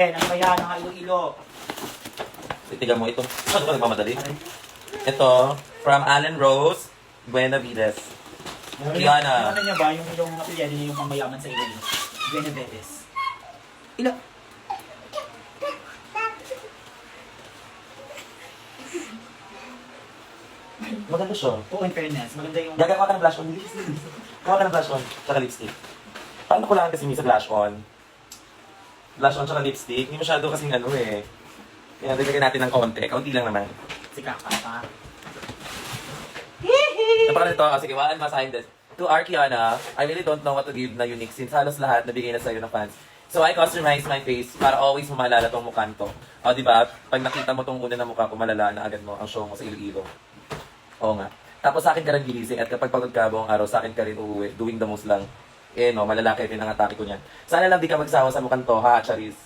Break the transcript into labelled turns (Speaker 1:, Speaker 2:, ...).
Speaker 1: Ano ba yan? Ang Iloilo.
Speaker 2: Itigan mo ito. Ano ba nagmamadali? Ito, from Allen Rose, Buenavides. Kiana.
Speaker 1: Ano niya ba? Yung apelyido niya yung pangmayaman sa Iloilo. Benavides. Ilo.
Speaker 2: Maganda siya.
Speaker 1: Oo, in fairness. Maganda yung...
Speaker 2: Gagawa ka ng blush on. Gawa ka ng blush on, tsaka lipstick. Paano ko lang kasi minsan blush on? Blush on tsaka lipstick. Hindi masyado kasing ano eh. Kaya dagdagan natin ng konti. Kaunti lang naman.
Speaker 1: Si Kaka.
Speaker 2: Napaka nito, sige, one masahin this. To our Kiana, I really don't know what to give na unique since halos lahat nabigay na sa'yo ng fans. So I customize my face para always mo maalala tong mukhaan to. O diba, pag nakita mo tong una na mukha ko, malala na agad mo ang show mo sa Iloilo. Oo nga. Tapos sa akin ka rin gilising at kapag pagod ka buong araw, sa akin ka rin uuwi, doing the most lang. Eh no, malalaki rin ang atake ko niyan. Sana lang di ka magsawa sa mukhang to, ha, Charis?